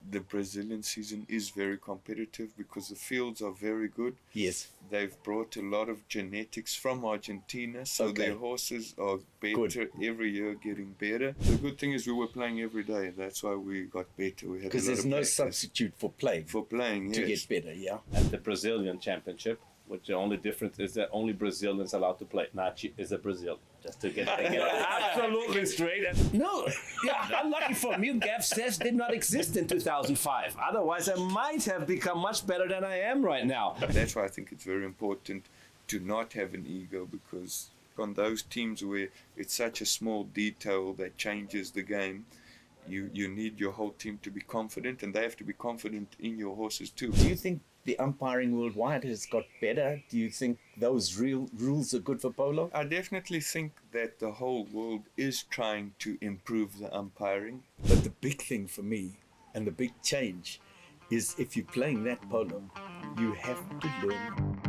the Brazilian season is very competitive because the fields are very good. Yes. They've brought a lot of genetics from Argentina, so their horses are better every year, getting better. The good thing is we were playing every day. That's why we got better. We had because there's no substitute for playing. To get better, yeah. At the Brazilian Championship, which the only difference is that only Brazilians allowed to play. Nachi is a Brazilian. Just to get absolutely straight. No, yeah, unlucky for me, GavSays did not exist in 2005. Otherwise, I might have become much better than I am right now. That's why I think it's very important to not have an ego, because on those teams where it's such a small detail that changes the game, you need your whole team to be confident, and they have to be confident in your horses too. Do you think the umpiring worldwide has got better? Do you think those real rules are good for polo? I definitely think that the whole world is trying to improve the umpiring. But the big thing for me, and the big change, is if you're playing that polo, you have to learn.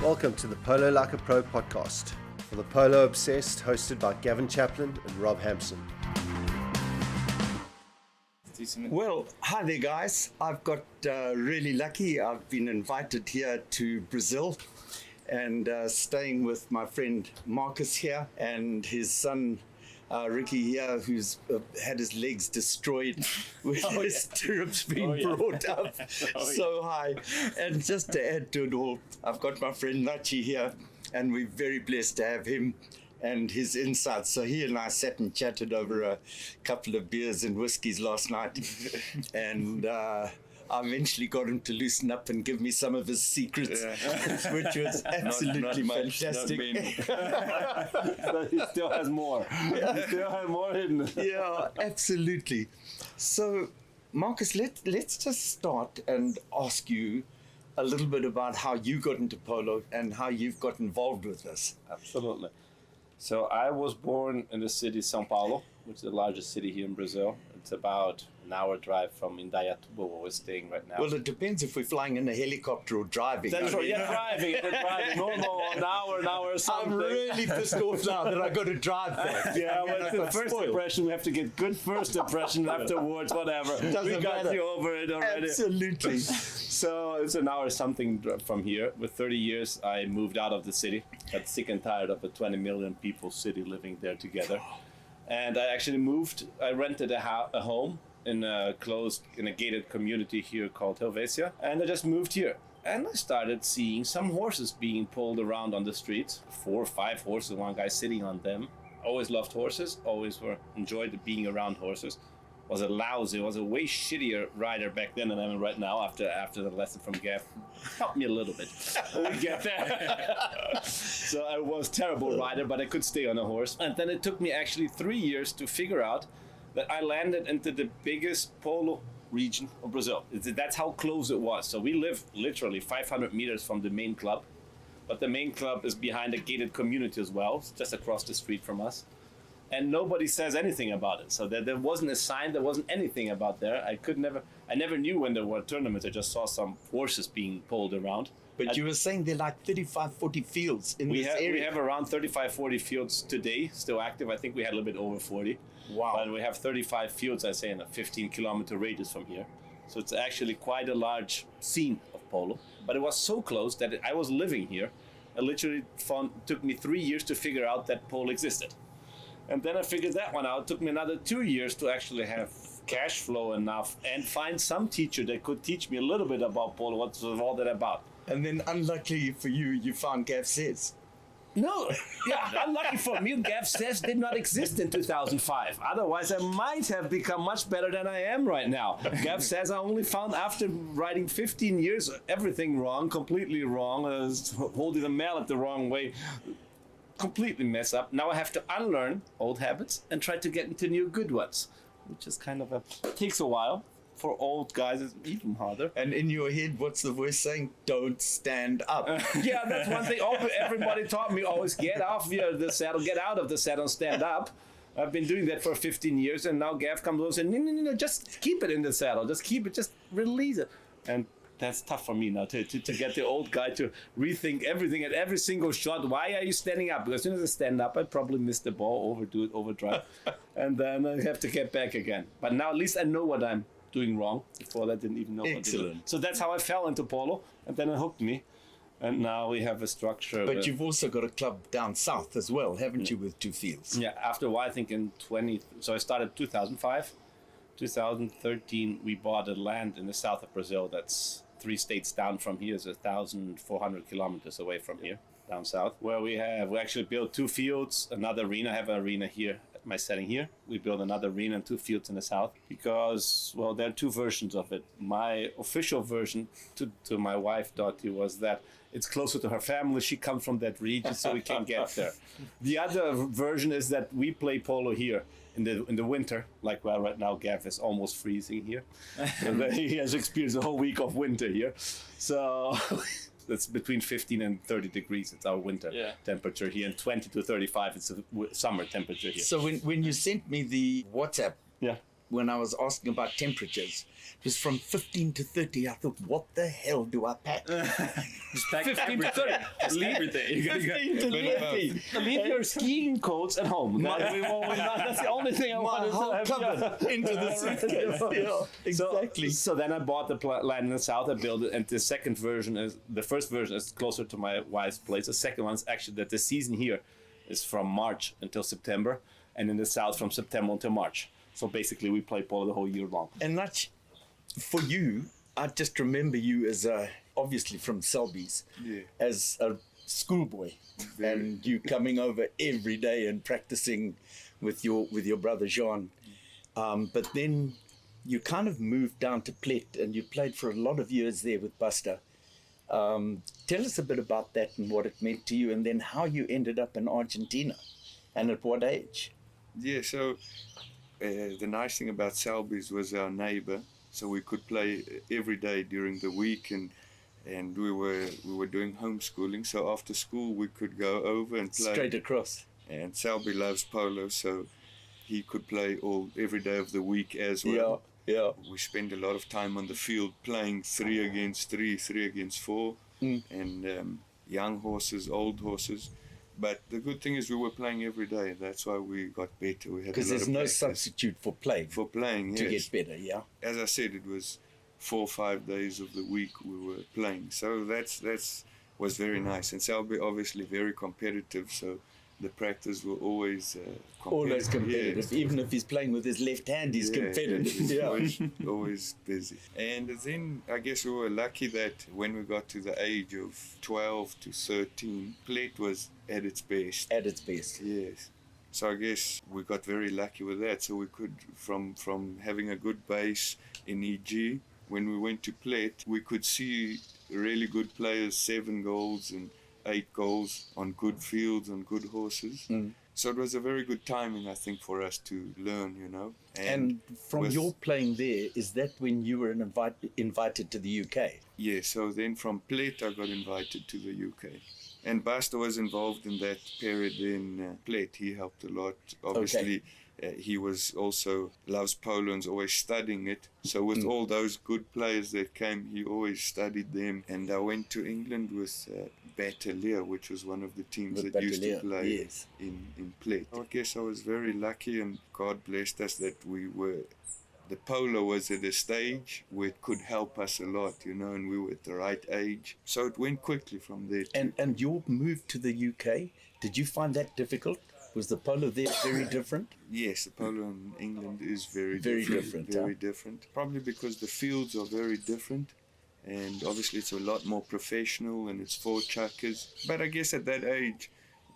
Welcome to the Polo Like a Pro podcast, for the Polo Obsessed, hosted by Gavin Chaplin and Rob Hampson. Well, hi there guys. I've got really lucky. I've been invited here to Brazil and staying with my friend Marcus here and his son Rique here, who's had his legs destroyed with his stirrups being brought up so high. And just to add to it all, I've got my friend Nachi here, and we're very blessed to have him and his insights. So he and I sat and chatted over a couple of beers and whiskies last night, and I eventually got him to loosen up and give me some of his secrets, which was absolutely fantastic. He still has more. He still has more hidden. Yeah, absolutely. So, Marcus, let's just start and ask you a little bit about how you got into polo and how you've got involved with this. Absolutely. So I was born in the city São Paulo, which is the largest city here in Brazil. It's about an hour drive from Indaiatuba, where we're staying right now. Well, it depends if we're flying in a helicopter or driving. That's right, driving. Normal, an hour or something. I'm really pissed off now that I got to drive back. Yeah, well, the first impression, we have to get good first impression afterwards, whatever. We got you over it already. Absolutely. So it's an hour something from here. With 30 years, I moved out of the city. Got sick and tired of a 20 million people city living there together. And I actually moved. I rented a home in a gated community here called Helvetia. And I just moved here. And I started seeing some horses being pulled around on the streets. 4 or 5 horses, one guy sitting on them. Always loved horses, always enjoyed being around horses. Was a way shittier rider back then than I am right now after the lesson from Gav. Helped me a little bit. Let me get there. So I was a terrible rider, but I could stay on a horse. And then it took me actually 3 years to figure out that I landed into the biggest polo region of Brazil. That's how close it was. So we live literally 500 meters from the main club, but the main club is behind a gated community as well, just across the street from us. And nobody says anything about it. So there wasn't a sign, there wasn't anything about there. I never knew when there were tournaments. I just saw some horses being pulled around. But you were saying there are like 35, 40 fields in this area. We have around 35, 40 fields today, still active. I think we had a little bit over 40. Wow. But we have 35 fields, I say, in a 15-kilometer radius from here. So it's actually quite a large scene of polo. But it was so close that I was living here. It literally took me 3 years to figure out that polo existed. And then I figured that one out. It took me another 2 years to actually have cash flow enough and find some teacher that could teach me a little bit about polo, what's all that about. And then unluckily for you, you found GavSays. No, yeah, unlucky for me, GavSays did not exist in 2005. Otherwise, I might have become much better than I am right now. GavSays I only found after riding 15 years, everything wrong, completely wrong, holding the mallet the wrong way. Completely mess up. Now I have to unlearn old habits and try to get into new good ones, which is kind of takes a while. For old guys, it's even harder. And in your head, what's the voice saying? Don't stand up. Yeah, that's one thing. Everybody taught me always get off the saddle, get out of the saddle, and stand up. I've been doing that for 15 years, and now Gav comes along and says, no, just keep it in the saddle. Just keep it, just release it. And that's tough for me now to get the old guy to rethink everything at every single shot. Why are you standing up? Because as soon as I stand up, I probably miss the ball, overdo it, overdrive, and then I have to get back again. But now at least I know what I'm doing wrong. Before that, I didn't even know what to do. So that's how I fell into polo, and then it hooked me. And now we have a structure. But you've also got a club down south as well, haven't you, with 2 fields? Yeah, after a while, I think so I started 2005. 2013, we bought a land in the south of Brazil that's 3 states down from here. It's 1,400 kilometers away from here, down south, where we actually built 2 fields, another arena. I have an arena here at my setting here. We built another arena and 2 fields in the south because, well, there are 2 versions of it. My official version to my wife, Dottie, was that it's closer to her family. She comes from that region, so we can get there. The other version is that we play polo here in the winter, like right now. Gav is almost freezing here. And he has experienced a whole week of winter here. So that's between 15 and 30 degrees. It's our winter temperature here, and 20 to 35. It's a summer temperature here. So when you sent me the WhatsApp, when I was asking about temperatures, it was from 15 to 30. I thought, what the hell do I pack? Just pack 15 to 30. Everything. 15 to 30. Leave your skiing coats at home. That's the only thing I want to have covered into the suitcase. Exactly. So then I bought the land in the south. I built it, and the first version is closer to my wife's place. The second one is actually that the season here is from March until September, and in the south from September until March. So basically, we play polo the whole year long. And Nach, for you, I just remember you as obviously from Selby's, as a schoolboy, and you coming over every day and practicing with your brother Jean. But then you kind of moved down to Plett, and you played for a lot of years there with Buster. Tell us a bit about that and what it meant to you, and then how you ended up in Argentina, and at what age? Yeah, so the nice thing about Selby's was our neighbor, so we could play every day during the week, and we were doing homeschooling. So after school we could go over and play straight across. And Selby loves polo, so he could play every day of the week as well. Yeah. We spend a lot of time on the field playing 3 against 3, 3 against 4, and young horses, old horses. But the good thing is we were playing every day. That's why we got better. We had because there's no substitute for playing. For playing, to yes. get better, yeah. As I said, it was 4 or 5 days of the week we were playing. So that's was very nice. And Selby obviously very competitive. So the practice were always always competitive. Yeah. Even if he's playing with his left hand, he's competitive. Always busy. And then I guess we were lucky that when we got to the age of 12 to 13, Plett was at its best. At its best. Yes. So I guess we got very lucky with that. So we could, from having a good base in EG, when we went to Plett, we could see really good players, 7 goals and 8 goals on good fields, on good horses. So it was a very good timing, I think, for us to learn, you know. And from your playing there, is that when you were invited to the UK? Yeah, so then from Plett I got invited to the UK. And Buster was involved in that period in Plett. He helped a lot. Obviously, he was also loves polo and is always studying it. So with all those good players that came, he always studied them. And I went to England with Battalier, which was one of the teams that used to play in Plett. I guess I was very lucky, and God blessed us that the polo was at a stage where it could help us a lot, you know, and we were at the right age. So it went quickly from there. And your move to the UK, did you find that difficult? Was the polo there very different? Yes, the polo in England is very different. Very different. Probably because the fields are very different. And obviously it's a lot more professional, and it's 4 chuckers. But I guess at that age,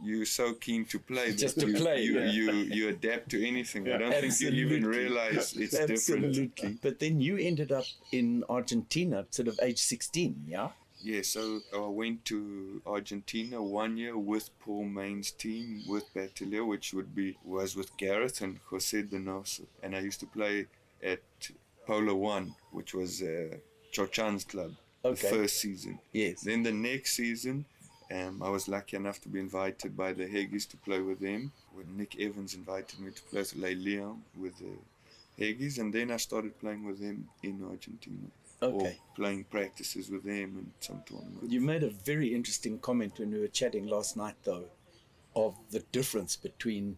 you're so keen to play you adapt to anything. I don't think you even realize it's different. But then you ended up in Argentina sort of age 16, yeah? Yeah, so I went to Argentina 1 year with Paul Main's team, with Battalier, which was with Gareth and Jose Donoso. And I used to play at Polo 1, which was Chochan's club, the first season. Yes. Then the next season, I was lucky enough to be invited by the Heggies to play with them. When Nick Evans invited me to play with Les Lions with the Heggies, and then I started playing with them in Argentina. Okay. or playing practices with them and some tournaments. You made a very interesting comment when we were chatting last night, though, of the difference between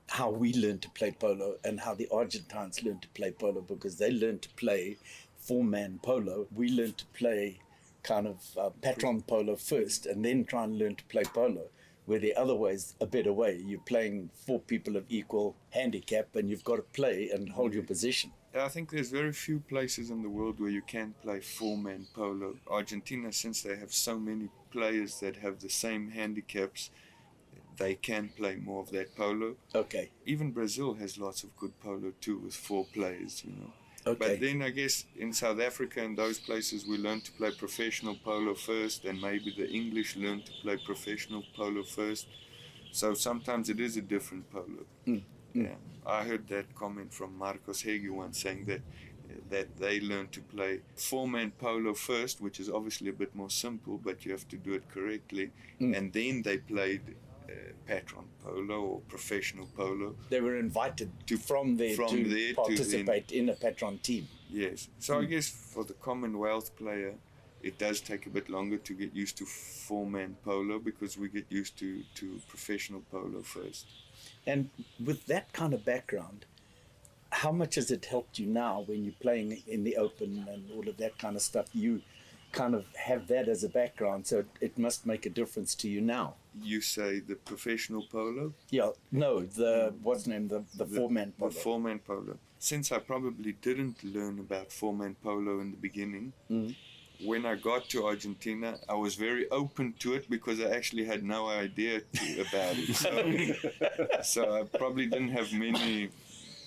how we learned to play polo and how the Argentines learned to play polo, because they learned to play four-man polo. We learned to play kind of patron polo first and then try and learn to play polo, where the other way is a better way. You're playing four people of equal handicap and you've got to play and hold your position. I think there's very few places in the world where you can play four-man polo. Argentina, since they have so many players that have the same handicaps, they can play more of that polo. Okay. Even Brazil has lots of good polo too, with four players, you know. Okay. But then I guess in South Africa and those places we learn to play professional polo first, and maybe the English learn to play professional polo first. So sometimes it is a different polo. Yeah, I heard that comment from Marcus Scalldach once, saying that they learn to play four-man polo first, which is obviously a bit more simple, but you have to do it correctly, and then they played patron polo or professional polo. They were invited from there to participate in a patron team. Yes. So I guess for the Commonwealth player, it does take a bit longer to get used to four-man polo, because we get used to professional polo first. And with that kind of background, how much has it helped you now when you're playing in the open and all of that kind of stuff? You kind of have that as a background, so it must make a difference to you now. You say the professional polo? Yeah, no, the four-man polo. The four-man polo. Since I probably didn't learn about four-man polo in the beginning, when I got to Argentina, I was very open to it because I actually had no idea about it. So I probably didn't have many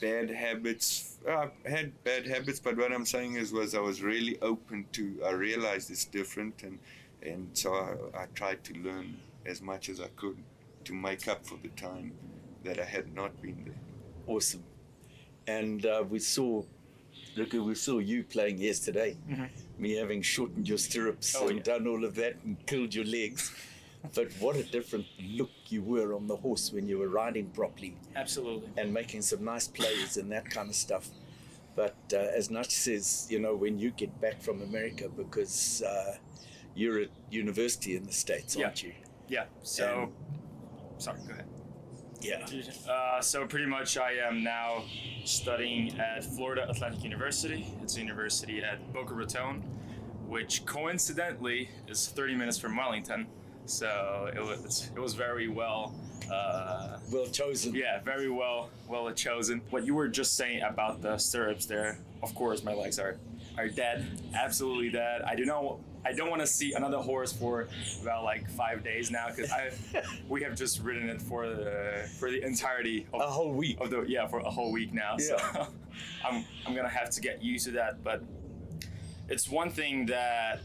bad habits. I had bad habits, but what I'm saying was I was really open to, I realized it's different, and so I tried to learn as much as I could to make up for the time that I had not been there. Awesome. And we saw you playing yesterday. Me having shortened your stirrups and done all of that and killed your legs. But what a different look you were on the horse when you were riding properly. Absolutely. And making some nice plays and that kind of stuff. But as Nachi says, you know, when you get back from America, because you're at university in the States, aren't you? Yeah. So, sorry, go ahead. Yeah. So pretty much I am now studying at Florida Atlantic University. It's a university at Boca Raton, which coincidentally is 30 minutes from Wellington. So it was very well chosen. Yeah, very well chosen. What you were just saying about the stirrups there, of course my legs are dead, absolutely dead. I don't want to see another horse for about like 5 days now, because we have just ridden it for the entirety of a whole week. For a whole week now. Yeah. So I'm gonna have to get used to that. But it's one thing that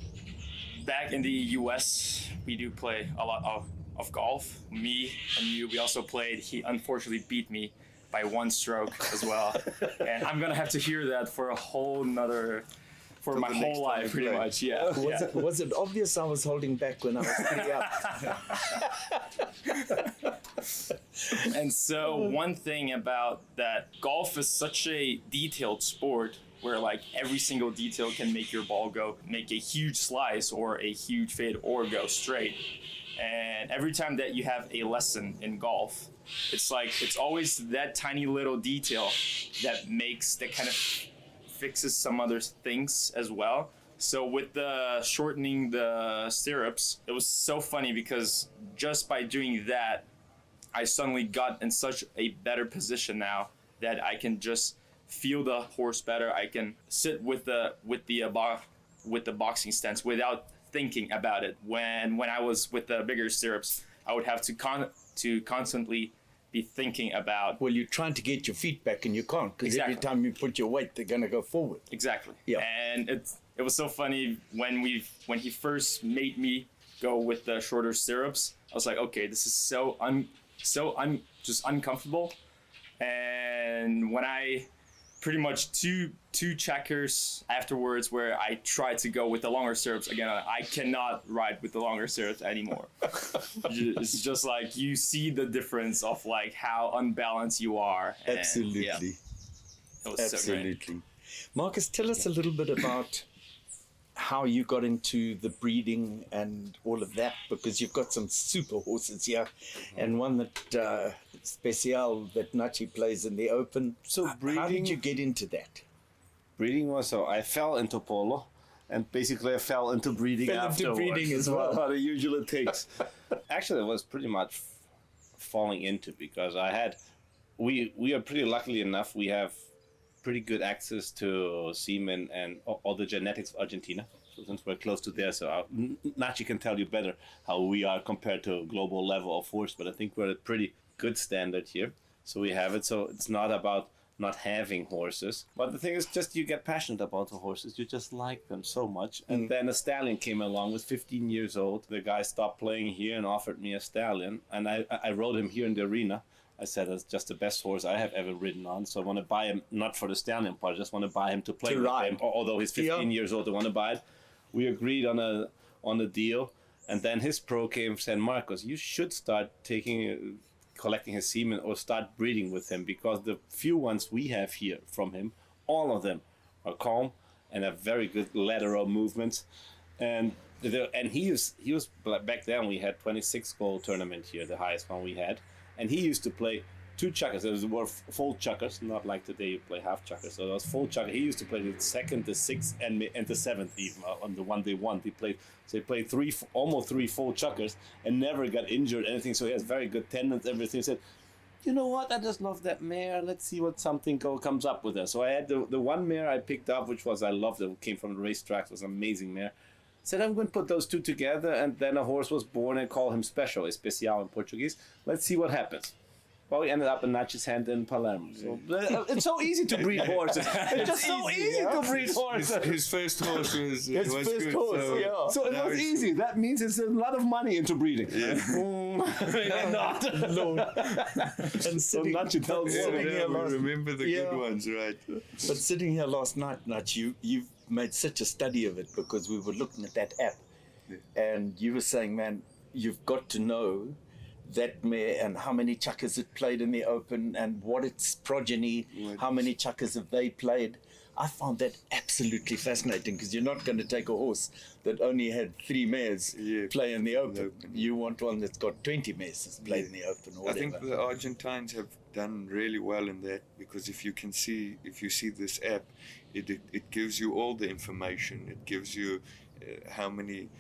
back in the US we do play a lot of golf. Me and you, we also played. He unfortunately beat me by one stroke as well, and I'm gonna have to hear that for a whole nother. For my whole life, pretty much, yeah. Was it obvious I was holding back when I was pretty up? And so one thing about that, golf is such a detailed sport where like every single detail can make your ball make a huge slice or a huge fade or go straight. And every time that you have a lesson in golf, it's always that tiny little detail that kind of fixes some other things as well. So with the shortening the stirrups, it was so funny because just by doing that, I suddenly got in such a better position now that I can just feel the horse better. I can sit with the boxing stance without thinking about it. When I was with the bigger stirrups, I would have to constantly be thinking about. Well, you're trying to get your feet back and you can't, because every time you put your weight, they're going to go forward. Exactly. Yeah. And it was so funny when he first made me go with the shorter stirrups. I was like, okay, this is so just uncomfortable. And when I pretty much two checkers afterwards where I tried to go with the longer stirrups again, I cannot ride with the longer stirrups anymore. It's just like you see the difference of like how unbalanced you are. And absolutely. yeah, it was so great. Marcus, tell us a little bit about how you got into the breeding and all of that, because you've got some super horses here, and one that Special that Nachi plays in the Open. So How did breeding- you get into that? Breeding was so I fell into polo, and basically I fell into breeding Fell into afterwards. breeding as well. What it usually takes. Actually, it was pretty much falling into, because we are pretty luckily enough. We have pretty good access to semen and all the genetics of Argentina. So since we're close to there, so Nachi can tell you better how we are compared to a global level of horse. But I think we're at a pretty good standard here. So we have it. So it's not about not having horses. But the thing is, just you get passionate about the horses. You just like them so much. And then a stallion came along, was 15 years old. The guy stopped playing here and offered me a stallion. And I rode him here in the arena. I said, it's just the best horse I have ever ridden on. So I want to buy him, not for the stallion part, I just want to buy him to play To with ride. him. Although he's 15 years old, I want to buy it. We agreed on a deal. And then his pro came and said, Marcus, you should start collecting his semen or start breeding with him, because the few ones we have here from him, all of them are calm and have very good lateral movements. And he was back then we had 26 goal tournament here, the highest one we had. And he used to play 2 chuckers. Those were full chuckers, not like today you play half chuckers. So those full chuckers. He used to play the 2nd, the 6th, and the 7th even on the one they won. He played almost 3 full chuckers and never got injured or anything. So he has very good tendons, everything. He said, you know what? I just love that mare. Let's see what something comes up with her. So I had the one mare I picked up, which was I loved. It came from the racetracks. It was an amazing mare. Said, I'm going to put those 2 together, and then a horse was born and call him Special, Especial in Portuguese. Let's see what happens. Well, we ended up in Nachi's hand in Palermo. So it's so easy to breed horses. It's just so easy to breed horses. His first horse was His was first good. horse, so yeah. So it now was it's- easy. That means it's a lot of money into breeding. Yeah. Not. Lord. And So sitting, Nachi tells Yeah, sitting yeah, here we last, remember the Yeah. good ones, right? but sitting here last night, Nachi, you've made such a study of it, because we were looking at that app, and you were saying, man, you've got to know that mare and how many chuckers it played in the Open and what its progeny, how many chuckers have they played. I found that absolutely fascinating, because you're not going to take a horse that only had 3 mares Yeah. play in the Open. Open. You want one that's got 20 mares that's played in the Open or I whatever. think the Argentines have done really well in that, because if you see this app, it gives you all the information. It gives you how many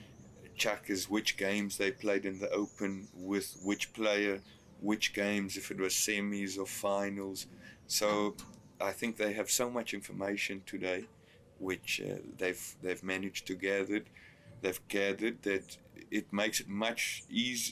chuckers, which games they played in the Open with which player, which games, if it was semis or finals. So I think they have so much information today, which they've managed to gather. They've gathered that it makes it much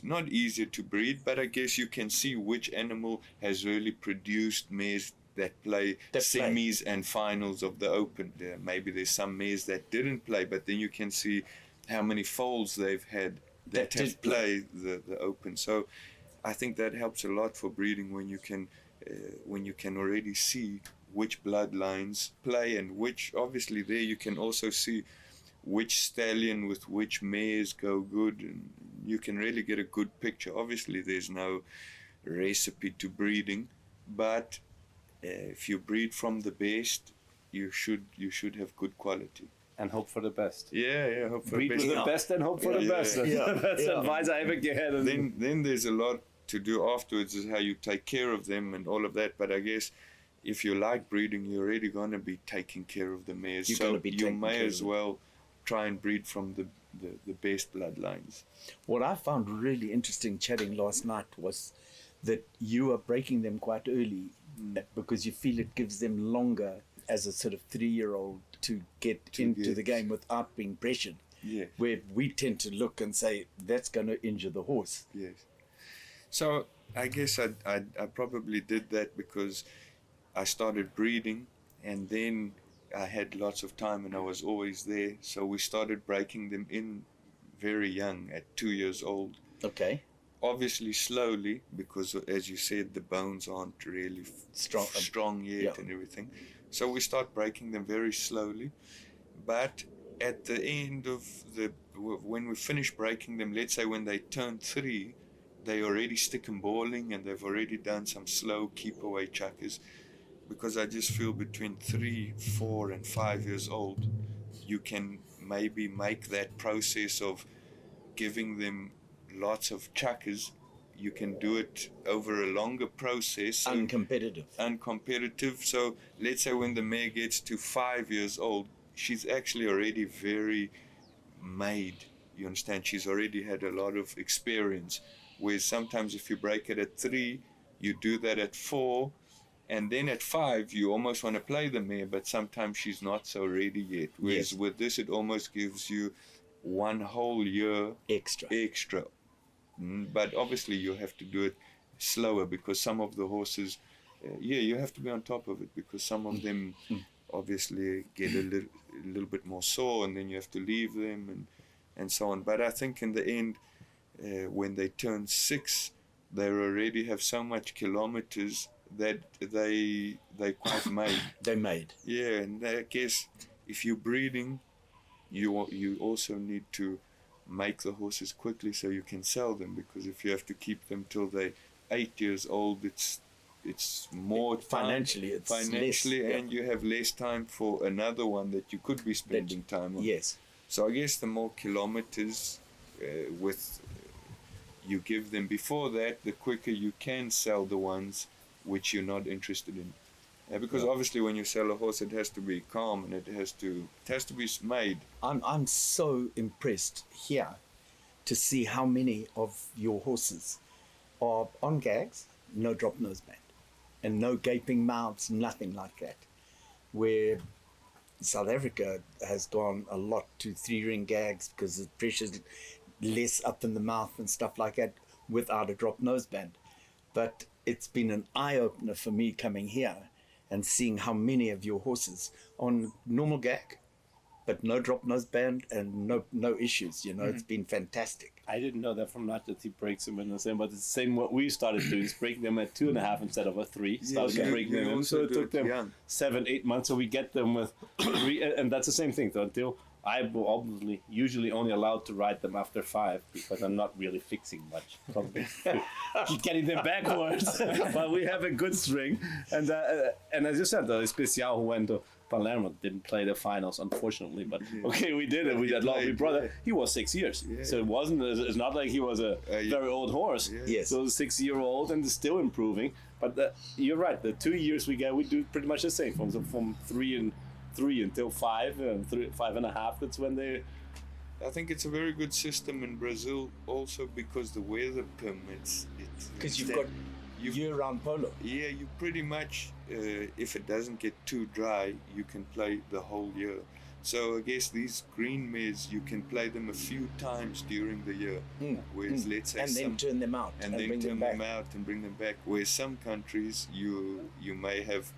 not easier to breed, but I guess you can see which animal has really produced mares that play semis and finals of the Open. Maybe there's some mares that didn't play, but then you can see how many foals they've had that have played the Open. So I think that helps a lot for breeding, when you can already see which bloodlines play, and which, obviously there you can also see which stallion with which mares go good, and you can really get a good picture. Obviously there's no recipe to breeding, but if you breed from the best, you should have good quality. And hope for the best. Yeah, hope for Breed the for best. the best and hope for the Yeah. best. Yeah. That's Yeah. advice I ever get. Then there's a lot to do afterwards, is how you take care of them and all of that. But I guess if you like breeding, you're already going to be taking care of the mares. You're so gonna be you taking may care as of them. well try and breed from the best bloodlines. What I found really interesting chatting last night was that you are breaking them quite early, because you feel it gives them longer as a sort of 3-year-old to get into the game without being pressured. Yeah. Where we tend to look and say, that's going to injure the horse. Yes. So I guess I probably did that because I started breeding, and then I had lots of time and I was always there. So we started breaking them in very young, at 2 years old. Okay. Obviously slowly, because as you said, the bones aren't really strong yet, Yeah. and everything. So we start breaking them very slowly. But at the end of when we finish breaking them, let's say when they turn 3, they already stick and balling, and they've already done some slow keep away chuckers. Because I just feel between 3, 4 and 5 years old, you can maybe make that process of giving them lots of chuckers. You can do it over a longer process. So uncompetitive. So let's say when the mare gets to 5 years old, she's actually already very made. You understand? She's already had a lot of experience. Whereas sometimes if you break it at 3, you do that at 4, and then at 5 you almost want to play the mare, but sometimes she's not so ready yet. Whereas with this, it almost gives you 1 whole year extra. But obviously you have to do it slower, because some of the horses, you have to be on top of it, because some of them obviously get a little bit more sore, and then you have to leave them and so on. But I think in the end, when they turn 6, they already have so much kilometers that they quite made. They're made. Yeah, and I guess if you're breeding, you also need to make the horses quickly so you can sell them, because if you have to keep them till they're 8 years old, it's more time, financially, less, and you have less time for another one that you could be spending time on. Yes. So I guess the more kilometers you give them before that, the quicker you can sell the ones which you're not interested in. Because obviously when you sell a horse, it has to be calm, and it has to be made. I'm so impressed here to see how many of your horses are on gags, no drop nose band, and no gaping mouths, nothing like that. Where South Africa has gone a lot to 3-ring gags because the pressure's less up in the mouth and stuff like that without a drop nose band. But it's been an eye-opener for me coming here and seeing how many of your horses on normal gag, but no drop nose band and no issues. It's been fantastic. I didn't know that from Nachi that he breaks them in the same, but it's the same what we started doing, is breaking them at 2.5 instead of a 3. Started breaking them in, so it took them 7-8 months. So we get them with 3, and that's the same thing. So until I'm obviously usually only allowed to ride them after 5 because I'm not really fixing much. Probably getting them backwards, but we have a good string. And as you said, the Especial who went to Palermo didn't play the finals, unfortunately. But okay, we did it. We had lovely brother. He was 6 years, so it wasn't. It's not like he was a very old horse. Yes, so 6-year-old and still improving. But you're right. The 2 years we do pretty much the same from 3 until 5 and 5.5. That's when they. I think it's a very good system in Brazil also because the weather permits it. Because you've got year-round polo. Yeah, you pretty much, if it doesn't get too dry, you can play the whole year. So I guess these green mares, you can play them a few times during the year. Whereas let's say then turn them out and then turn them out and bring them back. Whereas some countries you may have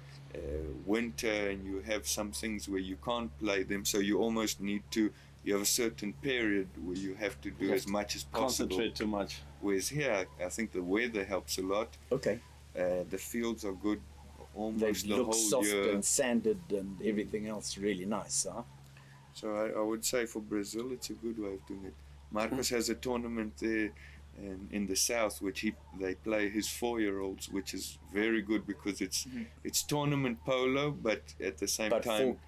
winter and you have some things where you can't play them, so you almost need to. You have a certain period where you have to do as much as possible. Concentrate too much. Whereas here, I think the weather helps a lot. Okay. The fields are good almost they the look whole soft year. and sanded and everything else really nice, huh? So I would say for Brazil, it's a good way of doing it. Marcus has a tournament there in the south, which they play his 4-year-olds, which is very good because it's tournament polo, but at the same time,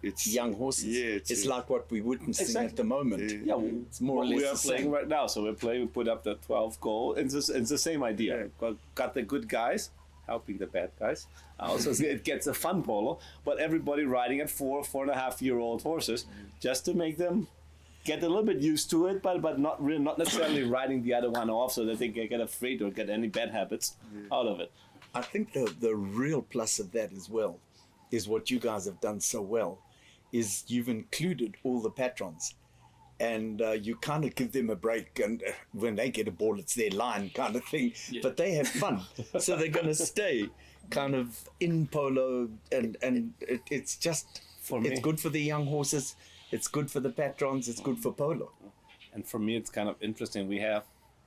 it's young horses. Yeah, it's like what we're witnessing at the moment. Yeah, it's more or less we are the playing same. right now. So we put up the 12 goal. It's the same idea. Got the good guys helping the bad guys. Also, it gets a fun polo, but everybody riding at 4.5-year-old horses just to make them get a little bit used to it, but not necessarily riding the other one off so that they get afraid or get any bad habits out of it. I think the real plus of that as well is what you guys have done so well is you've included all the patrons and you kind of give them a break, and when they get a ball it's their line kind of thing, but they have fun. So they're going to stay kind of in polo, and it's just it's good for the young horses, it's good for the patrons, it's good for polo. And for me it's kind of interesting. We have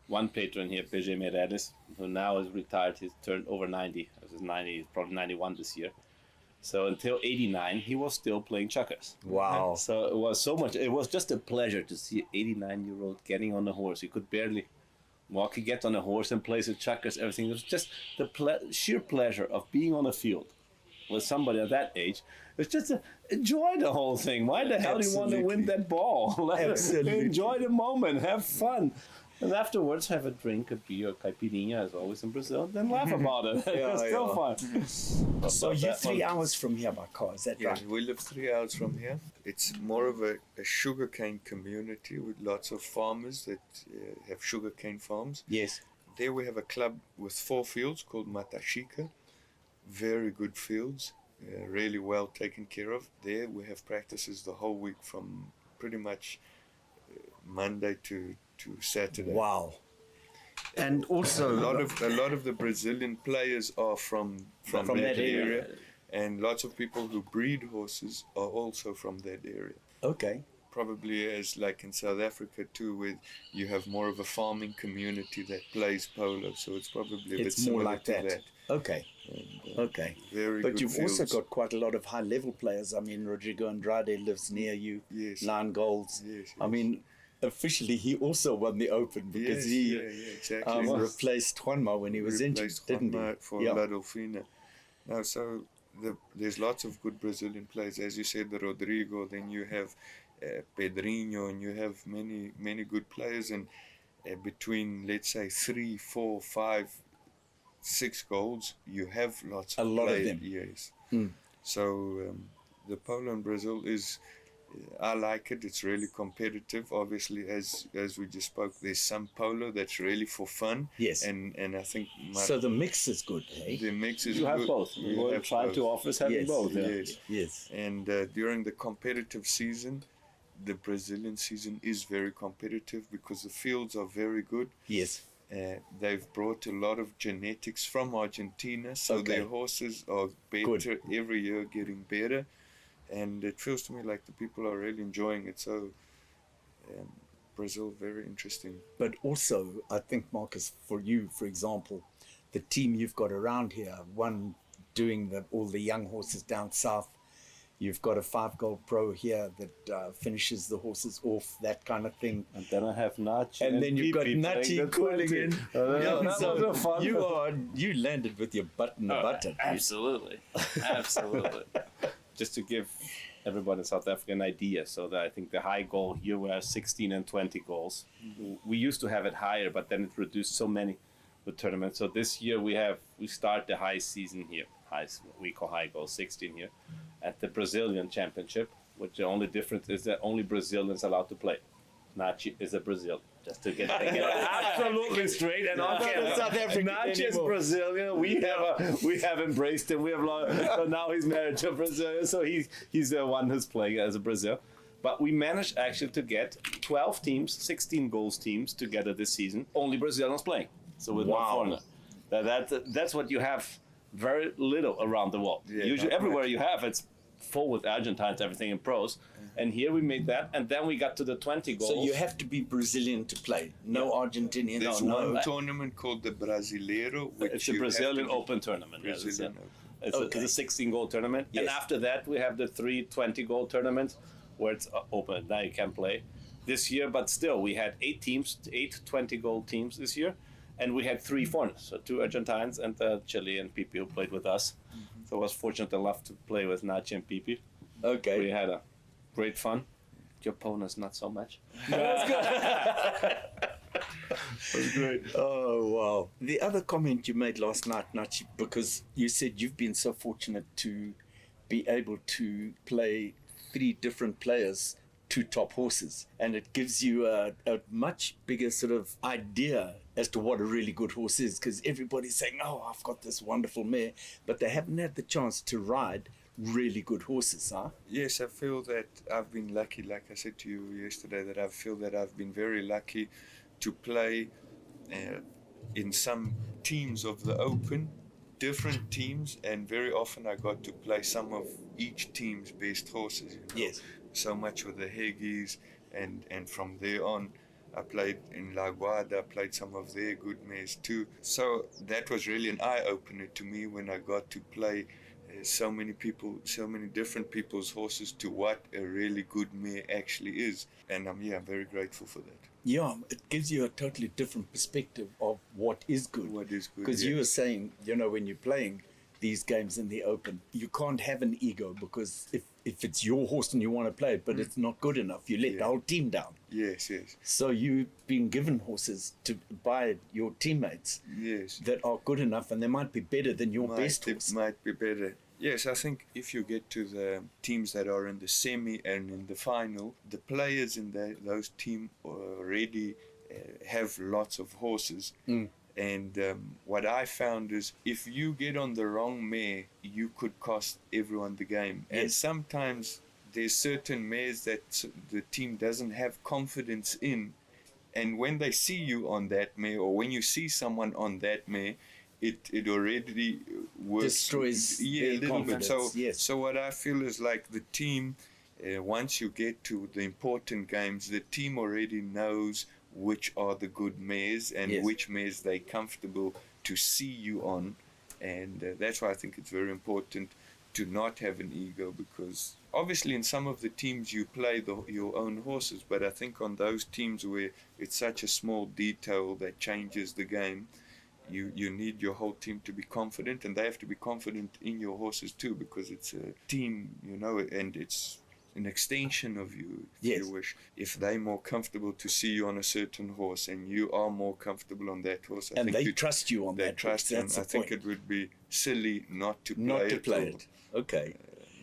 one patron here, PG Meirelles, who now is retired. He's turned over 90. He's 90, he's probably 91 this year. So until 89, he was still playing checkers. Wow. So it was just a pleasure to see an 89-year-old getting on a horse. He could barely walk. He gets on a horse and plays with checkers, everything. It was just the sheer pleasure of being on a field with somebody at that age, it's just to enjoy the whole thing. Why the hell do you want to win that ball? Absolutely. Enjoy the moment, have fun. And afterwards, have a drink, a beer, caipirinha, as always in Brazil, then laugh about it. It's still fun. So you're 3 hours from here by car, is that Yeah, right? we live 3 hours from here. It's more of a sugarcane community with lots of farmers that have sugarcane farms. Yes. There we have a club with 4 fields called Matashika. Very good fields, really well taken care of. There we have practices the whole week from pretty much Monday to Saturday. Wow. And also A lot of the Brazilian players are from that area, and lots of people who breed horses are also from that area. Okay. Probably as like in South Africa too, where you have more of a farming community that plays polo, so it's probably a bit It's similar more like to that. Okay. And, Okay. Very But good you've also fields. got quite a lot of high level players. I mean, Rodrigo Andrade lives near you. Yes. 9 goals. Yes, I yes. mean, officially, he also won the Open because exactly. replaced Juanma when he was injured, Replaced didn't Juanma he? for Yeah. La Delfina. No, so there's lots of good Brazilian players. As you said, the Rodrigo, then you have Pedrinho, and you have many good players. And between, let's say, 3, 4, 5, 6 goals, you have lots A of lot of players. them. Yes. Mm. So the polo in Brazil is, I like it. It's really competitive. Obviously, as we just spoke, there's some polo that's really for fun. Yes. And I think So the mix is good, hey? the mix is You have good. both. You What have we're trying to both. offer is having Yes. both. Yeah. Yes. Yes. And during the competitive season, the Brazilian season is very competitive because the fields are very good. Yes. They've brought a lot of genetics from Argentina, so Okay. their horses are better every year, getting better. And it feels to me like the people are really enjoying it. So Brazil, very interesting. But also, I think, Marcus, for you, for example, the team you've got around here, one doing all the young horses down south, you've got a 5-goal pro here that finishes the horses off, that kind of thing. And then I have Nachi. And then you've got Pipi playing Nachi the calling 20. in. That So was a fun. you landed with your butt in the button. Absolutely. Absolutely. Just to give everybody in South Africa an idea, so that I think the high goal here were 16 and 20 goals. We used to have it higher, but then it reduced so many with tournaments. So this year we start the high season here. We call high goal 16 here at the Brazilian Championship, which the only difference is that only Brazilians allowed to play. Nachi is a Brazilian. Just to get absolutely straight and on camera. South African Nachi is anymore. Brazilian. We have embraced him. We have so now he's married to a Brazilian. So he's the one who's playing as a Brazil. But we managed actually to get 12 teams, 16 goals teams together this season. Only Brazilians playing. So with no foreigner. That's what you have very little around the world. Yeah, Usually not everywhere much. you have it's full with Argentines, everything in pros. And here we made that, and then we got to the 20 goals. So you have to be Brazilian to play. No Argentinian. There's No. one tournament called the Brasileiro, which It's a you have Brazilian to be Open tournament. yes, Brazilian It's Open. Okay. a 16-goal tournament. And Yes. after that, we have the 3 20-goal tournaments where it's open. Now you can play. This year, but still, we had 8 teams, 8 20-goal teams this year. And we had 3 foreigners, so 2 Argentines and Chilean Pipi who played with us. So I was fortunate enough to play with Nachi and Pipi. Okay. We had a great fun. Your opponents not so much. was great. Oh, wow. The other comment you made last night, Nachi, because you said you've been so fortunate to be able to play 3 different players, 2 top horses. And it gives you a much bigger sort of idea as to what a really good horse is. Because everybody's saying, oh, I've got this wonderful mare. But they haven't had the chance to ride really good horses, huh? Yes, I feel that I've been lucky, like I said to you yesterday, that I feel that I've been very lucky to play in some teams of the Open, different teams, and very often I got to play some of each team's best horses. Yes. So much with the Heggies, and from there on, I played in La Guarda, I played some of their good mares too. So that was really an eye-opener to me when I got to play so many people, so many different people's horses to what a really good mare actually is. And I'm very grateful for that. Yeah, it gives you a totally different perspective of what is good. What is good, Because yeah. you were saying, when you're playing, these games in the open. You can't have an ego, because if it's your horse and you want to play it, but it's not good enough, you let the whole team down. Yes. So you've been given horses by your teammates that are good enough, and they might be better than your best horse. Might be better. Yes, I think if you get to the teams that are in the semi and in the final, the players in those teams already have lots of horses. And what I found is, if you get on the wrong mare, you could cost everyone the game. Yes. And sometimes there's certain mares that the team doesn't have confidence in. And when they see you on that mare, or when you see someone on that mare, it already works. Destroys a little confidence. bit. So what I feel is, like, the team, once you get to the important games, the team already knows which are the good mares and which mares they're comfortable to see you on. And that's why I think it's very important to not have an ego, because obviously in some of the teams you play your own horses, but I think on those teams where it's such a small detail that changes the game, you need your whole team to be confident, and they have to be confident in your horses too, because it's a team, and it's an extension of you, if you wish. If they're more comfortable to see you on a certain horse, and you are more comfortable on that horse, I think they trust you on that horse. They trust I think it would be silly not to play it. Okay.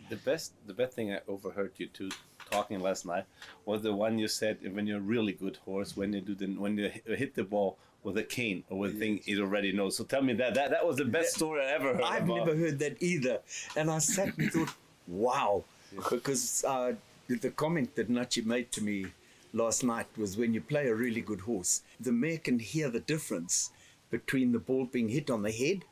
The best thing I overheard you two talking last night was the one you said, when you're a really good horse, when you hit the ball with a cane or with a thing it already knows. So tell me that was the best story I ever heard. I've never heard that either, and I sat and thought, wow, because the comment that Nachi made to me last night was, when you play a really good horse, the mare can hear the difference between the ball being hit on the head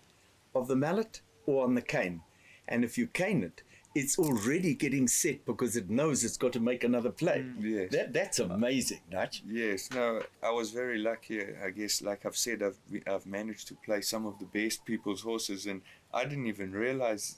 of the mallet or on the cane, and if you cane it, it's already getting set because it knows it's got to make another play. Yes. That's amazing, Nach. Yes, no, I was very lucky. I guess, like I've said, I've managed to play some of the best people's horses, and I didn't even realize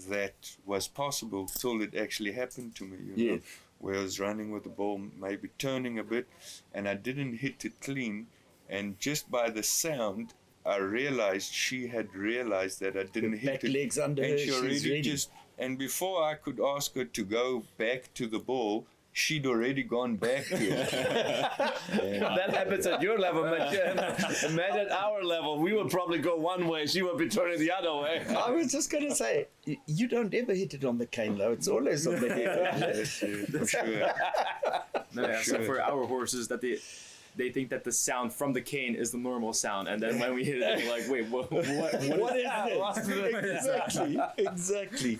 that was possible till it actually happened to me, you know, where I was running with the ball, maybe turning a bit, and I didn't hit it clean, and just by the sound, I realized she had realized that I didn't hit it. Legs under her, she already she's ready. And before I could ask her to go back to the ball, she'd already gone back to it. That happens at your level, but imagine at our level, we would probably go one way, she would be turning the other way. I was just going to say, you don't ever hit it on the cane, though. It's always on the head. For sure. So for our horses, that they think that the sound from the cane is the normal sound, and then when we hit it, they're like, wait, what is that? Exactly.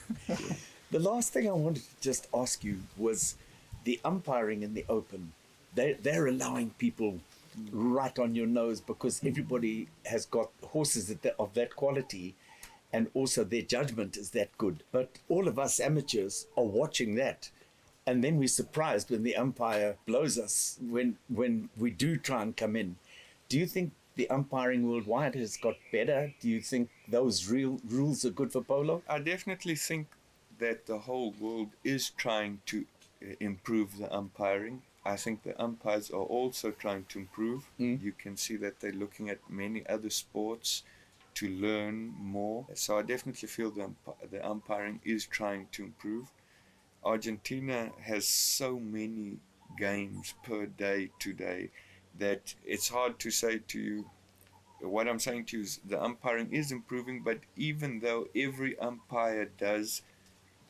The last thing I wanted to just ask you was the umpiring in the open. They're allowing people right on your nose, because everybody has got horses of that quality, and also their judgment is that good. But all of us amateurs are watching that. And then we're surprised when the umpire blows us when we do try and come in. Do you think the umpiring worldwide has got better? Do you think those real rules are good for polo? I definitely think that the whole world is trying to improve the umpiring. I think the umpires are also trying to improve. You can see that they're looking at many other sports to learn more. So I definitely feel the umpiring is trying to improve. Argentina has so many games per day today that it's hard to say to you. What I'm saying to you is the umpiring is improving, but even though every umpire does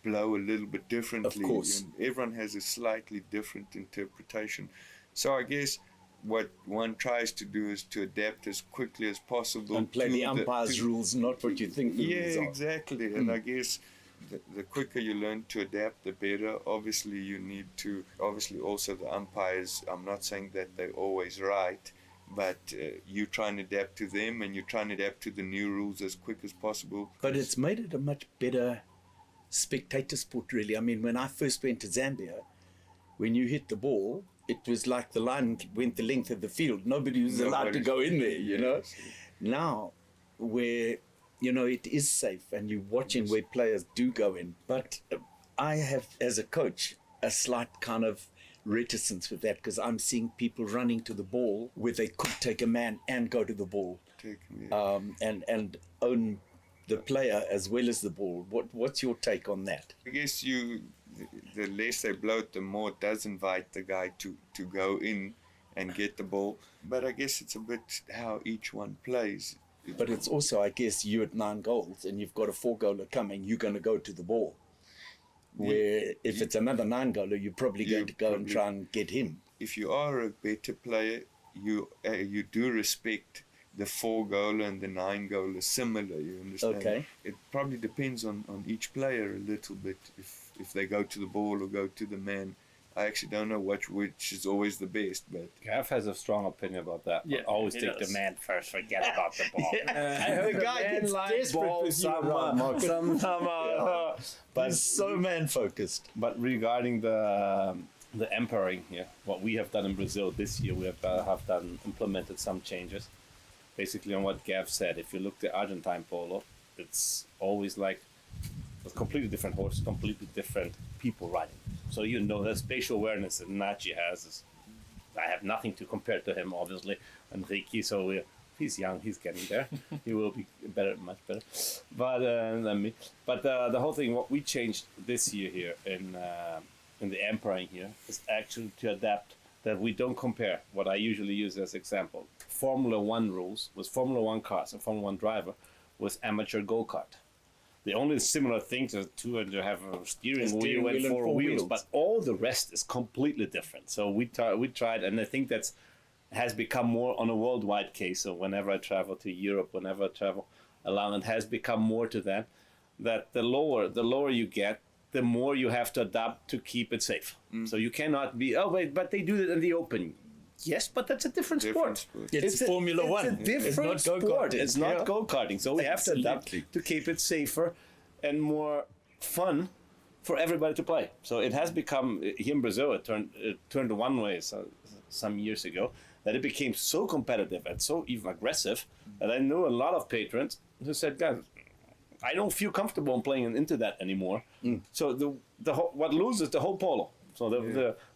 blow a little bit differently, of course, everyone has a slightly different interpretation. So I guess what one tries to do is to adapt as quickly as possible and play the umpire's rules, not what you think the rules are. Yeah, exactly. And I guess the quicker you learn to adapt, the better. Obviously, you need to, also the umpires, I'm not saying that they're always right, but you try and adapt to them, and you try and adapt to the new rules as quick as possible. But it's made it a much better spectator sport, really. I mean, when I first went to Zambia, when you hit the ball, it was like the line went the length of the field. Nobody was allowed to go in there, you know. Now, where it is safe, and you're watching where players do go in. But I have, as a coach, a slight kind of reticence with that, because I'm seeing people running to the ball where they could take a man and go to the ball, and own the player as well as the ball. What's your take on that? I guess the less they bloat, the more it does invite the guy to go in and get the ball. But I guess it's a bit how each one plays. But it's also, I guess, you at 9 goals and you've got a 4-goaler coming, you're going to go to the ball. Where if it's another 9-goaler, you're probably going to go and try and get him. If you are a better player, you do respect the 4-goaler and the 9-goaler similar, you understand? Okay. It probably depends on each player a little bit, if they go to the ball or go to the man. I actually don't know which is always the best, but Gav has a strong opinion about that. Yeah, Always he take does. the man first, forget about the ball. I heard the guy gets desperate with you around, Marcus. But He's so man-focused. But regarding the umpiring here, what we have done in Brazil this year, we have implemented some changes. Basically on what Gav said, if you look at Argentine polo, it's always like a completely different horse, completely different people riding. So the spatial awareness that Nachi has I have nothing to compare to him, obviously, and Rique. So he's young, he's getting there. He will be better, much better, but than me. But the whole thing, what we changed this year here in the umpiring here, is actually to adapt that we don't compare what I usually use as example. Formula 1 rules with Formula 1 cars and Formula 1 driver was amateur go-kart. The only similar things are to have a steering wheel and four wheels, but all the rest is completely different. So we tried, and I think that's has become more on a worldwide case. So whenever I travel to Europe, whenever I travel along, it has become more to that the lower you get, the more you have to adapt to keep it safe. So you cannot be, but they do it in the open. Yes, but that's a different sport. It's Formula 1. It's a different sport. It's not go-karting. So we have to adapt to keep it safer and more fun for everybody to play. So it has become, here in Brazil, it turned one way some years ago, that it became so competitive and so even aggressive that I knew a lot of patrons who said, guys, I don't feel comfortable in playing into that anymore. So what loses the whole polo. So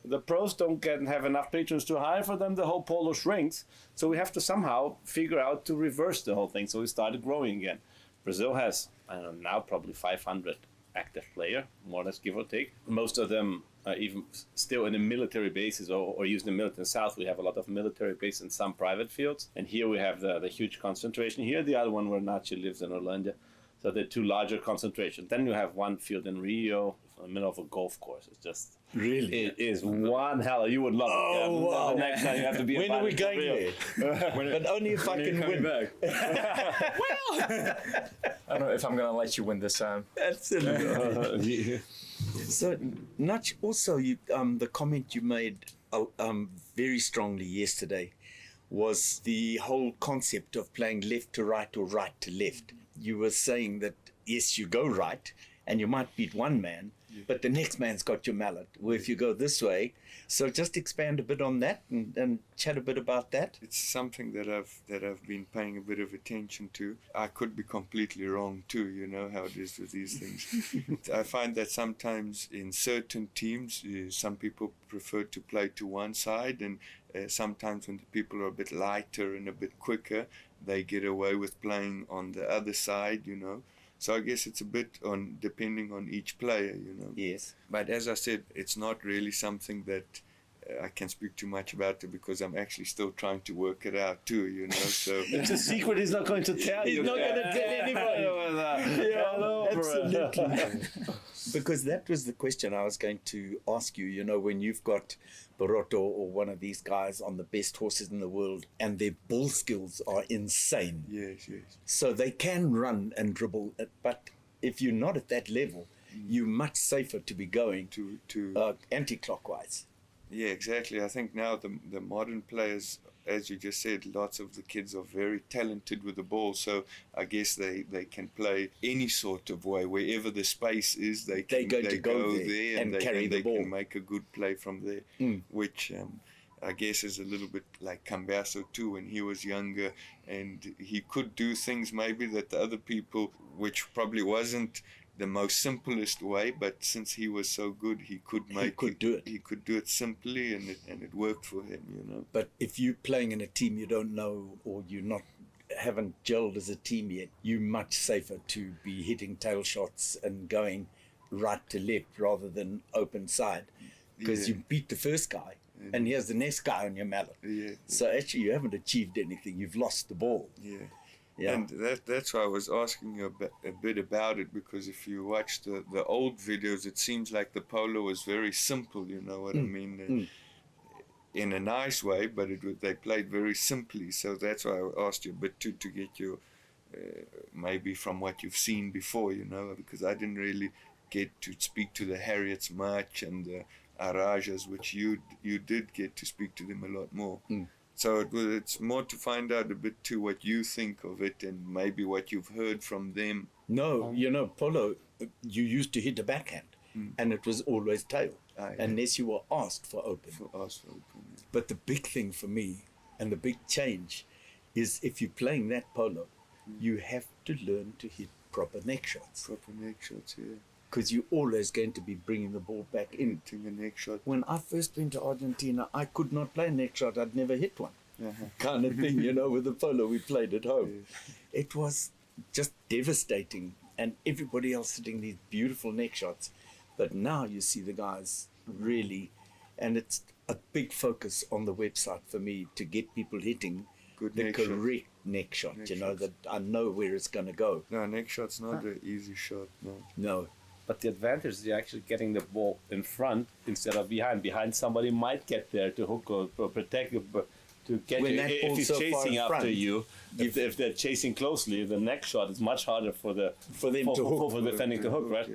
the pros don't have enough patrons to hire for them. The whole polo shrinks. So we have to somehow figure out to reverse the whole thing. So we started growing again. Brazil has, I don't know, now probably 500 active player, more or less, give or take. Most of them are even still in the military bases or using the military. In the south, we have a lot of military bases and some private fields. And here we have the huge concentration. Here, the other one where Nachi lives in Orlando. So the two larger concentrations. Then you have one field in Rio, in the middle of a golf course. It's just Really? It is one hell. You would love it. Oh, wow. The next time you have to be. When are we going there? But only if I can win. Back. I don't know if I'm gonna let you win this time. Absolutely. So, Nach, also, the comment you made very strongly yesterday was the whole concept of playing left to right or right to left. You were saying that, yes, you go right and you might beat one man, but the next man's got your mallet. Where if you go this way, so just expand a bit on that and chat a bit about that. it's something that I've been paying a bit of attention to. I could be completely wrong too, you know how it is with these things. I find that sometimes in certain teams, some people prefer to play to one side, and sometimes when the people are a bit lighter and a bit quicker, they get away with playing on the other side, you know. So I guess it's a bit depending on each player, you know. Yes. But as I said, it's not really something that I can speak too much about it because I'm actually still trying to work it out too, you know. So It's a secret he's not going to tell you. He's not going to tell anybody. Absolutely. Because that was the question I was going to ask you, you know, when you've got Barotto or one of these guys on the best horses in the world and their ball skills are insane. yes. So they can run and dribble, but if you're not at that level, you're much safer to be going To anti-clockwise. yeah, exactly. I think now the modern players, as you just said, lots of the kids are very talented with the ball. So I guess they can play any sort of way. Wherever the space is, they go there and they, carry the they ball. can make a good play from there, which I guess is a little bit like Cambasso too when he was younger, and he could do things maybe that the other people, which probably wasn't the most simplest way, but since he was so good, he could do it. He could do it simply, and it worked for him, you know. But if you're playing in a team you don't know or you're not haven't gelled as a team yet, you're much safer to be hitting tail shots and going right to left rather than open side, because you beat the first guy and here's the next guy on your mallet. So actually you haven't achieved anything, you've lost the ball. And that's why I was asking you a bit about it, because if you watch the old videos, it seems like the polo was very simple, you know what I mean? In a nice way, but they played very simply. So that's why I asked you a bit to get your, maybe from what you've seen before, you know, because I didn't really get to speak to the Harriets much and the Arajas, which you did get to speak to them a lot more. So it's more to find out a bit too what you think of it and maybe what you've heard from them. No, you know, polo, you used to hit a backhand and it was always tail, unless you were asked for open. But the big thing for me and the big change is if you're playing that polo, you have to learn to hit proper neck shots. Proper neck shots, yeah. Because you're always going to be bringing the ball back in. Hitting a neck shot. When I first went to Argentina, I could not play a neck shot. I'd never hit one. Kind of thing, you know, with the polo we played at home. It was just devastating. And everybody else hitting these beautiful neck shots. But now you see the guys really, and it's a big focus on the website for me to get people hitting the correct neck shot, you know, that I know where it's going to go. No, neck shot's not an easy shot, No. But the advantage is you're actually getting the ball in front instead of behind. Behind, somebody might get there to hook or protect you, but to get When you. that If ball's he's so far chasing in after front, you, if they're chasing closely, the neck shot is much harder for them to hook. For defending to hook, right?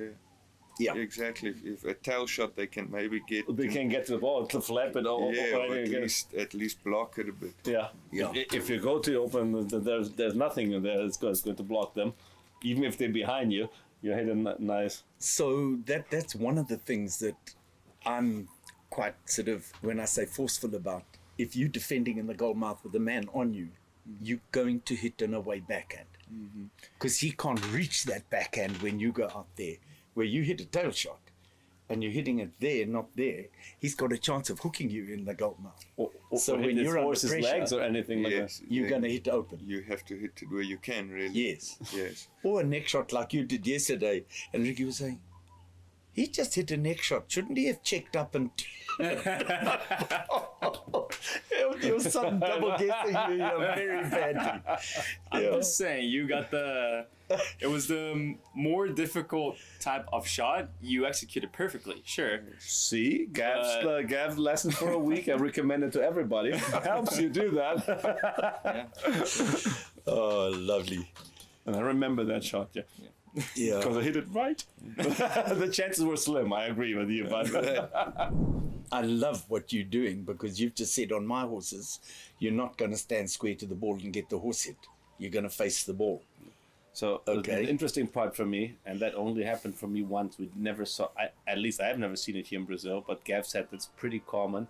Yeah. Exactly. If a tail shot, they can maybe get. They can get to the ball to flap it or at least block it a bit. Yeah. If you go to open, there's nothing there that's going to block them, even if they're behind you. You hit a nice. So that's one of the things that I'm quite sort of, when I say forceful about. If you're defending in the goal mouth with a man on you, you're going to hit an away backhand. Because he can't reach that backhand when you go out there. Where you hit a tail shot and you're hitting it there, not there, he's got a chance of hooking you in the goal mouth. So when you're on his legs or anything like that, you're going to hit open. You have to hit it where you can, really. Yes. Or a neck shot like you did yesterday. And Rique was saying, he just hit a neck shot. Shouldn't he have checked up and... There was some double guessing you very badly. I'm just saying, you got it was the more difficult type of shot. You executed perfectly, sure. See, Gav's lesson for a week. I recommend it to everybody. Helps you do that. Oh, lovely. And I remember that shot, Yeah. Because I hit it right. The chances were slim, I agree with you. But I love what you're doing because you've just said on my horses, you're not going to stand square to the ball and get the horse hit. You're going to face the ball. So the interesting part for me, and that only happened for me once, we never saw, at least I have never seen it here in Brazil, but Gav said it's pretty common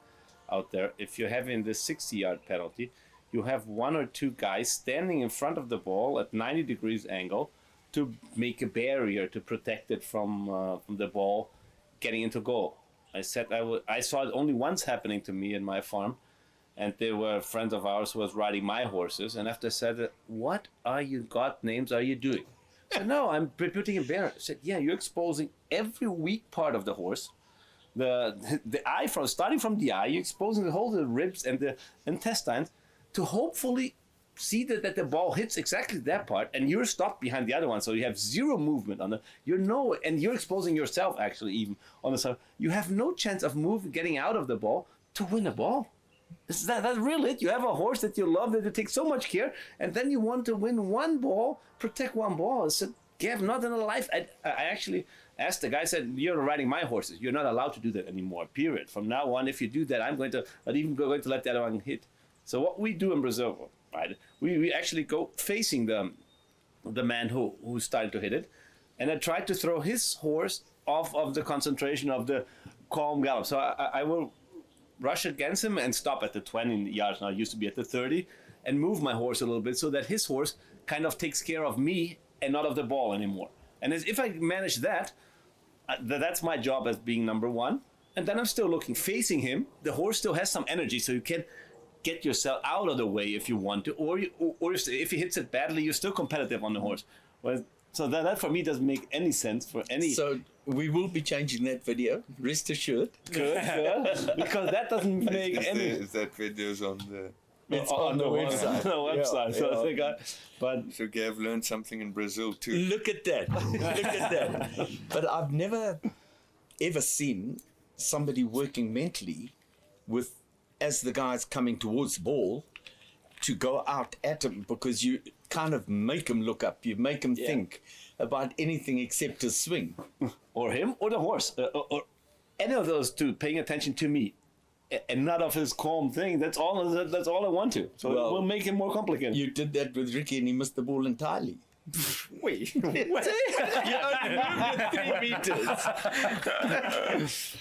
out there. If you're having the 60-yard penalty, you have one or two guys standing in front of the ball at 90 degrees angle to make a barrier to protect it from the ball getting into goal. I said I saw it only once happening to me in my farm, and there were friends of ours who was riding my horses, and after I said, what are you, God names, are you doing? I said, no, I'm putting a barrier. I said, yeah, you're exposing every weak part of the horse. The eye, starting from the eye, you're exposing the whole the ribs and the intestines to hopefully see that the ball hits exactly that part, and you're stopped behind the other one, so you have zero movement on the. And you're exposing yourself actually even on the side. You have no chance of getting out of the ball to win a ball. That's really it. You have a horse that you love, that you take so much care, and then you want to win one ball, protect one ball. I said, Gav, not in a life. I actually asked the guy, I said, you're riding my horses. You're not allowed to do that anymore, period. From now on, if you do that, I'm not even going to let the other one hit. So what we do in Brazil, right, we actually go facing the man who started to hit it, and I tried to throw his horse off of the concentration of the calm gallop. So I will rush against him and stop at the 20 yards. Now I used to be at the 30, and move my horse a little bit so that his horse kind of takes care of me and not of the ball anymore. And if I manage that, that's my job as being number one. And then I'm still facing him. The horse still has some energy, so you can get yourself out of the way if you want to, or if he hits it badly, you're still competitive on the horse. Well, so that for me doesn't make any sense for any. So we will be changing that video. Rest assured. Good, because that doesn't make any. Is that videos on the? It's on the website. On the website. Yeah, So yeah. I think but So Gav learned something in Brazil too. Look at that. Look at that. But I've never ever seen somebody working mentally with, as the guy's coming towards the ball, to go out at him, because you kind of make him look up. You make him think about anything except his swing. or him or the horse or any of those two paying attention to me and not of his calm thing. That's all I want to. So Well, it will make it more complicated. You did that with Rique and he missed the ball entirely. Wait. You only moved it 3 meters.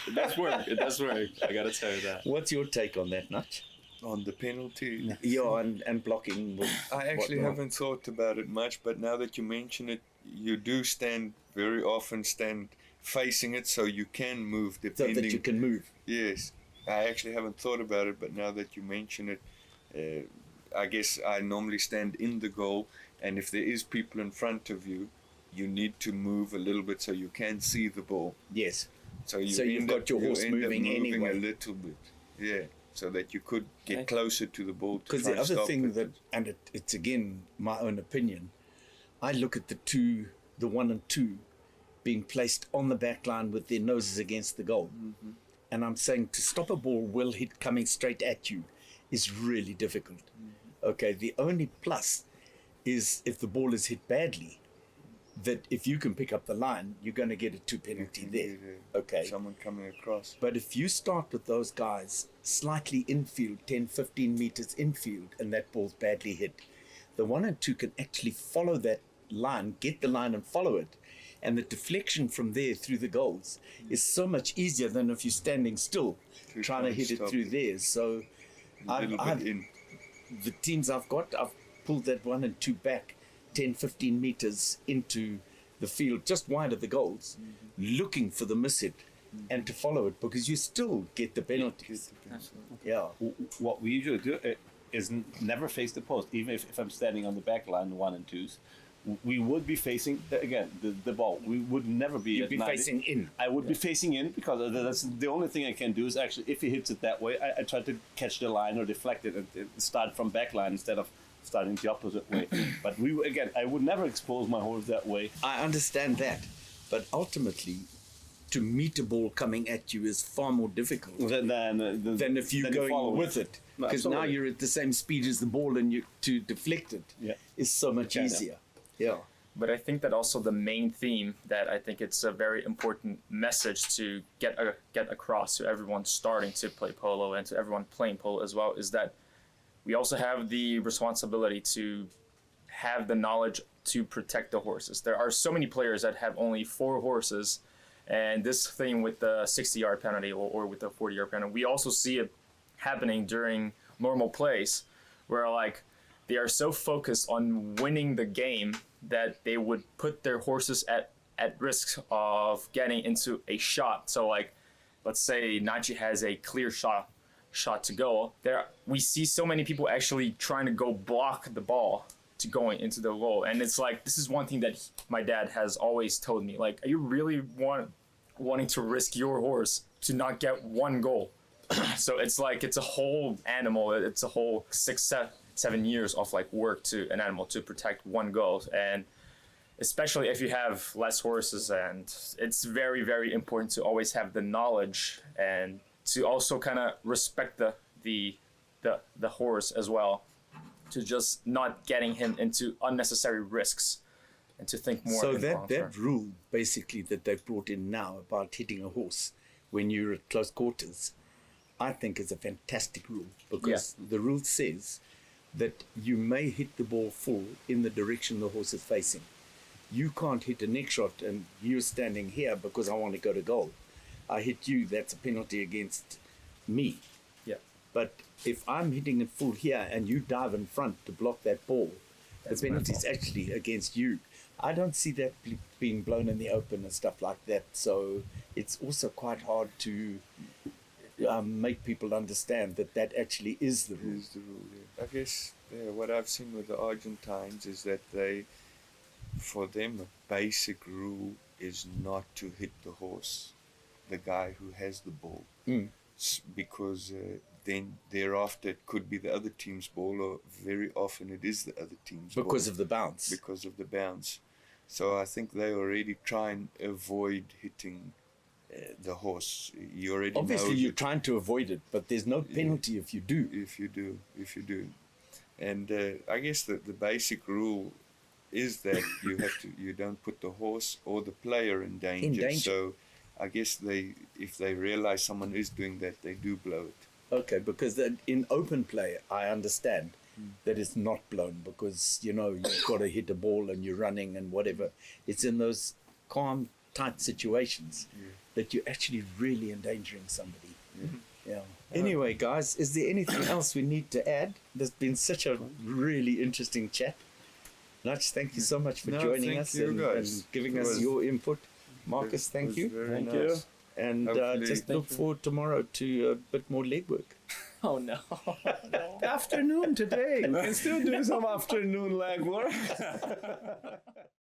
It does work. It does work. I gotta tell you that. What's your take on that, Nach? On the penalty. Yeah, and blocking. With I actually whatnot. haven't thought about it much, but now that you mention it, you do very often stand facing it, so you can move So depending. that you can move. Yes, I actually haven't thought about it, but now that you mention it, I guess I normally stand in the goal, and if there is people in front of you, you need to move a little bit so you can see the ball. Yes. So you've you've got your horse moving anyway. a little bit, yeah, so that you could get closer to the ball. Because Because the other thing that, and it's again my own opinion, I look at the 1 and 2, being placed on the back line with their noses against the goal. Mm-hmm. And I'm saying to stop a ball well hit coming straight at you is really difficult. Mm-hmm. Okay, the only plus is if the ball is hit badly, that if you can pick up the line, you're going to get a 2 penalty there. Okay. Someone coming across. But if you start with those guys slightly infield, 10, 15 meters infield, and that ball's badly hit, the 1 and 2 can actually follow that line, get the line and follow it. And the deflection from there through the goals is so much easier than if you're standing still, trying to hit it stop through it. there. So A little bit in. the teams I've got, I've pulled that 1 and 2 back 10, 15 meters into the field, just wide of the goals, looking for the miss hit and to follow it, because you still get the penalties. Yeah. What we usually do is never face the post, even if I'm standing on the back line, 1 and 2s. We would be facing again the ball. We would never be. You'd at be 90. facing in. I would be facing in, because that's the only thing I can do is actually, if he hits it that way, I try to catch the line or deflect it and start from back line instead of starting the opposite way. But I would never expose my horse that way. I understand that, but ultimately, to meet a ball coming at you is far more difficult than if you're going with it. No, Because now absolutely. you're at the same speed as the ball, and to deflect it is so much easier. Yeah. But I think that also the main theme that I think it's a very important message to get across to everyone starting to play polo and to everyone playing polo as well is that we also have the responsibility to have the knowledge to protect the horses. There are so many players that have only 4 horses, and this thing with the 60-yard penalty or with the 40-yard penalty, we also see it happening during normal plays where like they are so focused on winning the game that they would put their horses at risk of getting into a shot. So like, let's say Nachi has a clear shot to goal. There we see so many people actually trying to go block the ball to going into the goal. And it's like, this is one thing that my dad has always told me, like, are you really wanting to risk your horse to not get 1 goal? So it's like, it's a whole animal. It's a whole 6-7 years of like work to an animal to protect 1 goal. And especially if you have less horses, and it's very, very important to always have the knowledge and to also kind of respect the horse as well, to just not getting him into unnecessary risks and to think more. So in the long term. that rule basically that they've brought in now about hitting a horse when you're at close quarters, I think is a fantastic rule, because the rule says that you may hit the ball full in the direction the horse is facing. You can't hit a neck shot and you're standing here because I want to go to goal. I hit you, that's a penalty against me. Yeah. But if I'm hitting it full here and you dive in front to block that ball, That's the my penalty is fault. actually against you. I don't see that being blown in the open and stuff like that. So it's also quite hard to make people understand that that actually is the rule. Is the rule. Yeah. I guess what I've seen with the Argentines is that for them, a basic rule is not to hit the horse, the guy who has the ball, because then thereafter it could be the other team's ball, or very often it is the other team's ball. Because of the bounce. Because of the bounce. So I think they already try and avoid hitting the horse. You already Obviously, know you're trying to avoid it, but there's no penalty if you do. if you do. And I guess that the basic rule is that you don't put the horse or the player in danger. So I guess if they realize someone is doing that, they do blow it. Okay, because in open play, I understand that it's not blown because, you've got to hit a ball and you're running and whatever. It's in those calm, tight situations that you're actually really endangering somebody. Yeah. Anyway, guys, is there anything else we need to add? There's been such a really interesting chat. Nach, thank you so much for joining thank us you, and guys. giving It us was- your input. Marcus, It thank was you. very Thank nice. you. And Hopefully- just look forward tomorrow to a bit more legwork. Oh no. Afternoon today. You can still do some afternoon legwork.